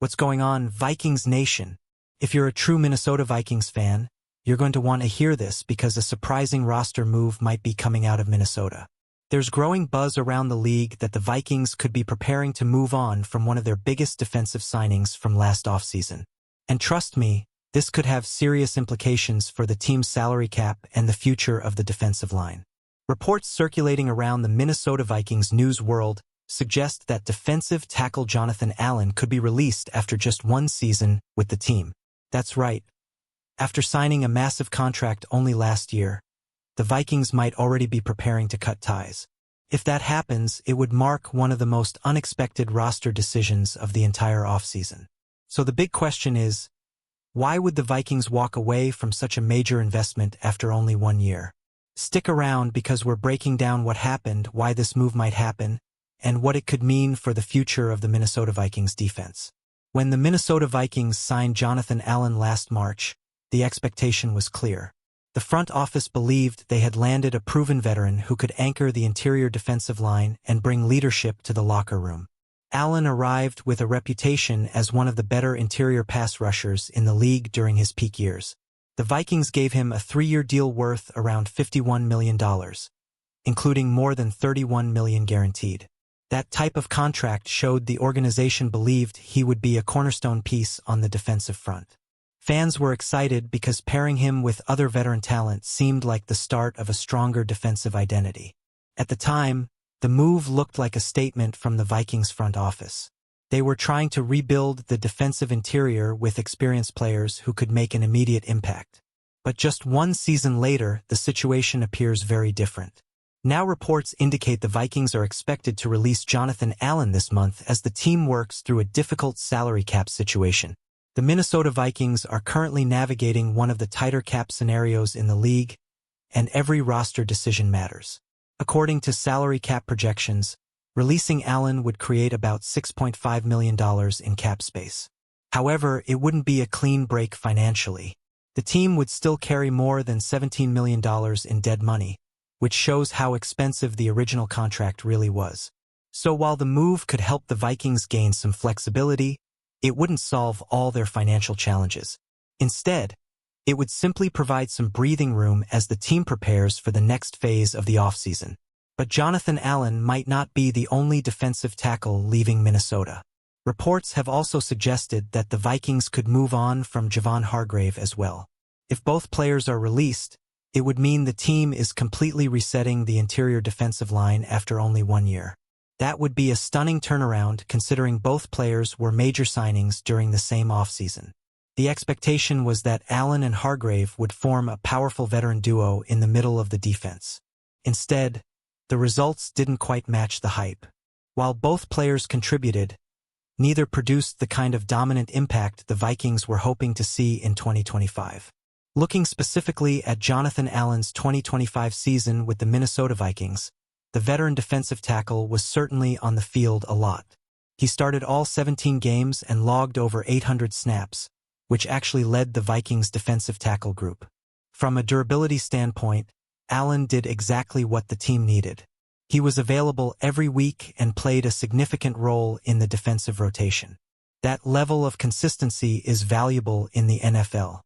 What's going on, Vikings Nation? If you're a true Minnesota Vikings fan, you're going to want to hear this because a surprising roster move might be coming out of Minnesota. There's growing buzz around the league that the Vikings could be preparing to move on from one of their biggest defensive signings from last offseason. And trust me, this could have serious implications for the team's salary cap and the future of the defensive line. Reports circulating around the Minnesota Vikings news world suggest that defensive tackle Jonathan Allen could be released after just one season with the team. That's right. After signing a massive contract only last year, the Vikings might already be preparing to cut ties. If that happens, it would mark one of the most unexpected roster decisions of the entire offseason. So the big question is, why would the Vikings walk away from such a major investment after only 1 year? Stick around because we're breaking down what happened, why this move might happen, and what it could mean for the future of the Minnesota Vikings defense. When the Minnesota Vikings signed Jonathan Allen last March, the expectation was clear. The front office believed they had landed a proven veteran who could anchor the interior defensive line and bring leadership to the locker room. Allen arrived with a reputation as one of the better interior pass rushers in the league during his peak years. The Vikings gave him a 3-year deal worth around $51 million, including more than $31 million guaranteed. That type of contract showed the organization believed he would be a cornerstone piece on the defensive front. Fans were excited because pairing him with other veteran talent seemed like the start of a stronger defensive identity. At the time, the move looked like a statement from the Vikings front office. They were trying to rebuild the defensive interior with experienced players who could make an immediate impact. But just one season later, the situation appears very different. Now reports indicate the Vikings are expected to release Jonathan Allen this month as the team works through a difficult salary cap situation. The Minnesota Vikings are currently navigating one of the tighter cap scenarios in the league, and every roster decision matters. According to salary cap projections, releasing Allen would create about $6.5 million in cap space. However, it wouldn't be a clean break financially. The team would still carry more than $17 million in dead money, which shows how expensive the original contract really was. So while the move could help the Vikings gain some flexibility, it wouldn't solve all their financial challenges. Instead, it would simply provide some breathing room as the team prepares for the next phase of the offseason. But Jonathan Allen might not be the only defensive tackle leaving Minnesota. Reports have also suggested that the Vikings could move on from Javon Hargrave as well. If both players are released, it would mean the team is completely resetting the interior defensive line after only 1 year. That would be a stunning turnaround considering both players were major signings during the same offseason. The expectation was that Allen and Hargrave would form a powerful veteran duo in the middle of the defense. Instead, the results didn't quite match the hype. While both players contributed, neither produced the kind of dominant impact the Vikings were hoping to see in 2025. Looking specifically at Jonathan Allen's 2025 season with the Minnesota Vikings, the veteran defensive tackle was certainly on the field a lot. He started all 17 games and logged over 800 snaps, which actually led the Vikings' defensive tackle group. From a durability standpoint, Allen did exactly what the team needed. He was available every week and played a significant role in the defensive rotation. That level of consistency is valuable in the NFL.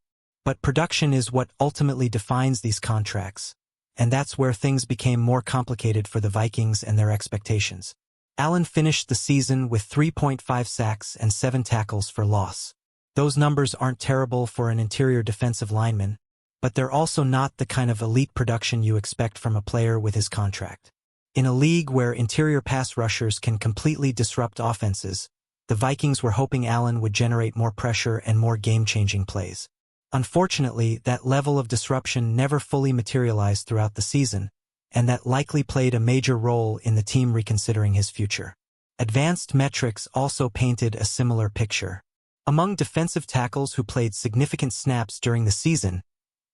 But production is what ultimately defines these contracts, and that's where things became more complicated for the Vikings and their expectations. Allen finished the season with 3.5 sacks and 7 tackles for loss. Those numbers aren't terrible for an interior defensive lineman, but they're also not the kind of elite production you expect from a player with his contract. In a league where interior pass rushers can completely disrupt offenses, the Vikings were hoping Allen would generate more pressure and more game-changing plays. Unfortunately, that level of disruption never fully materialized throughout the season, and that likely played a major role in the team reconsidering his future. Advanced metrics also painted a similar picture. Among defensive tackles who played significant snaps during the season,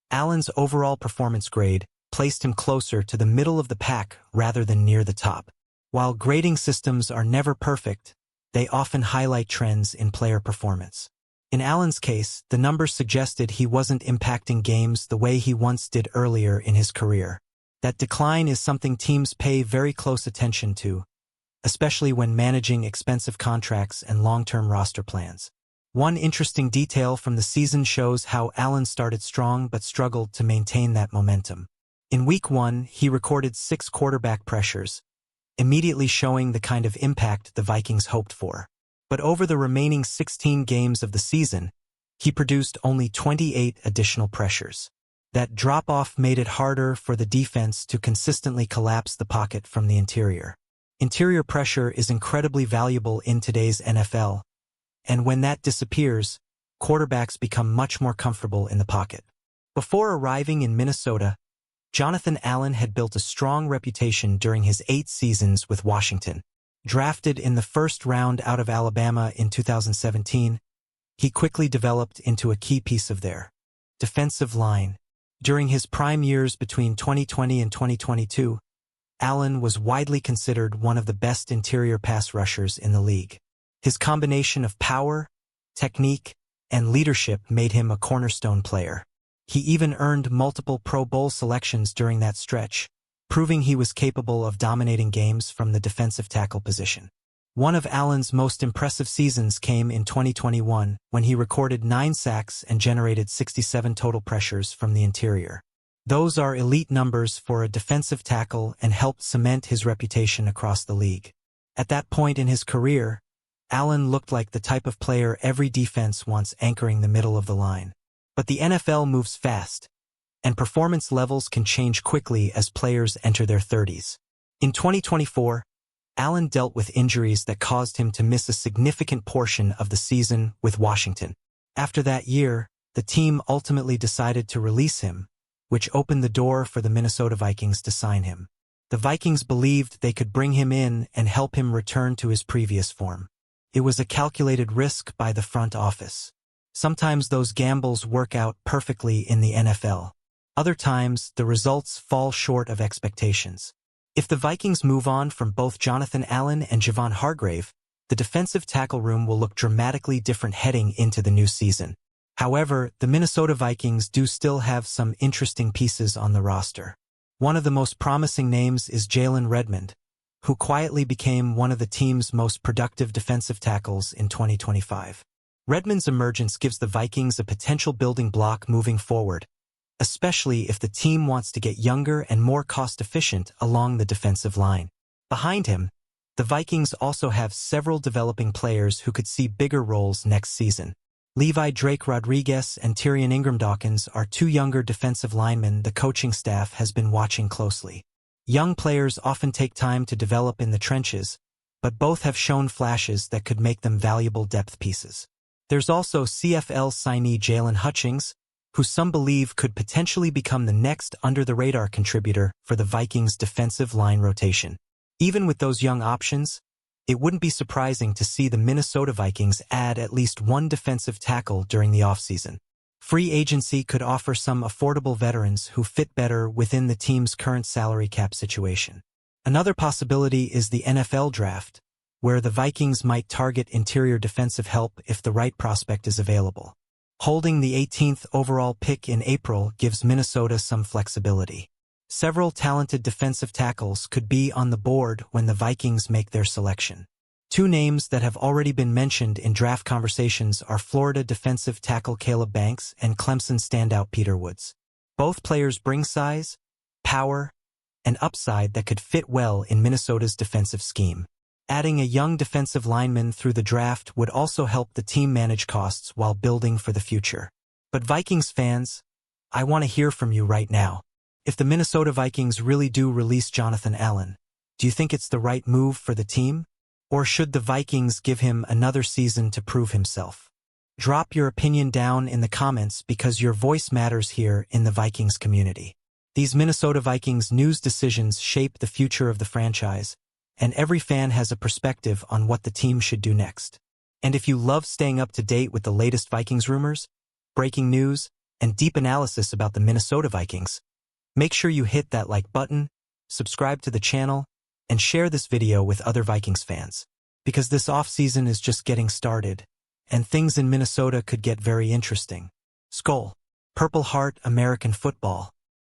Allen's overall performance grade placed him closer to the middle of the pack rather than near the top. While grading systems are never perfect, they often highlight trends in player performance. In Allen's case, the numbers suggested he wasn't impacting games the way he once did earlier in his career. That decline is something teams pay very close attention to, especially when managing expensive contracts and long-term roster plans. One interesting detail from the season shows how Allen started strong but struggled to maintain that momentum. In Week 1, he recorded 6 quarterback pressures, immediately showing the kind of impact the Vikings hoped for. But over the remaining 16 games of the season, he produced only 28 additional pressures. That drop-off made it harder for the defense to consistently collapse the pocket from the interior. Interior pressure is incredibly valuable in today's NFL, and when that disappears, quarterbacks become much more comfortable in the pocket. Before arriving in Minnesota, Jonathan Allen had built a strong reputation during his 8 seasons with Washington. Drafted in the first round out of Alabama in 2017, he quickly developed into a key piece of their defensive line. During his prime years between 2020 and 2022, Allen was widely considered one of the best interior pass rushers in the league. His combination of power, technique, and leadership made him a cornerstone player. He even earned multiple Pro Bowl selections during that stretch, proving he was capable of dominating games from the defensive tackle position. One of Allen's most impressive seasons came in 2021, when he recorded 9 sacks and generated 67 total pressures from the interior. Those are elite numbers for a defensive tackle and helped cement his reputation across the league. At that point in his career, Allen looked like the type of player every defense wants anchoring the middle of the line. But the NFL moves fast, and performance levels can change quickly as players enter their 30s. In 2024, Allen dealt with injuries that caused him to miss a significant portion of the season with Washington. After that year, the team ultimately decided to release him, which opened the door for the Minnesota Vikings to sign him. The Vikings believed they could bring him in and help him return to his previous form. It was a calculated risk by the front office. Sometimes those gambles work out perfectly in the NFL. Other times, the results fall short of expectations. If the Vikings move on from both Jonathan Allen and Javon Hargrave, the defensive tackle room will look dramatically different heading into the new season. However, the Minnesota Vikings do still have some interesting pieces on the roster. One of the most promising names is Jalen Redmond, who quietly became one of the team's most productive defensive tackles in 2025. Redmond's emergence gives the Vikings a potential building block moving forward, especially if the team wants to get younger and more cost-efficient along the defensive line. Behind him, the Vikings also have several developing players who could see bigger roles next season. Levi Drake Rodriguez and Tyrion Ingram Dawkins are 2 younger defensive linemen the coaching staff has been watching closely. Young players often take time to develop in the trenches, but both have shown flashes that could make them valuable depth pieces. There's also CFL signee Jalen Hutchings, who some believe could potentially become the next under-the-radar contributor for the Vikings' defensive line rotation. Even with those young options, it wouldn't be surprising to see the Minnesota Vikings add at least 1 defensive tackle during the offseason. Free agency could offer some affordable veterans who fit better within the team's current salary cap situation. Another possibility is the NFL draft, where the Vikings might target interior defensive help if the right prospect is available. Holding the 18th overall pick in April gives Minnesota some flexibility. Several talented defensive tackles could be on the board when the Vikings make their selection. 2 names that have already been mentioned in draft conversations are Florida defensive tackle Caleb Banks and Clemson standout Peter Woods. Both players bring size, power, and upside that could fit well in Minnesota's defensive scheme. Adding a young defensive lineman through the draft would also help the team manage costs while building for the future. But Vikings fans, I want to hear from you right now. If the Minnesota Vikings really do release Jonathan Allen, do you think it's the right move for the team? Or should the Vikings give him another season to prove himself? Drop your opinion down in the comments because your voice matters here in the Vikings community. These Minnesota Vikings news decisions shape the future of the franchise, and every fan has a perspective on what the team should do next. And if you love staying up to date with the latest Vikings rumors, breaking news, and deep analysis about the Minnesota Vikings, make sure you hit that like button, subscribe to the channel, and share this video with other Vikings fans. Because this offseason is just getting started, and things in Minnesota could get very interesting. Skol. Purple Heart American Football.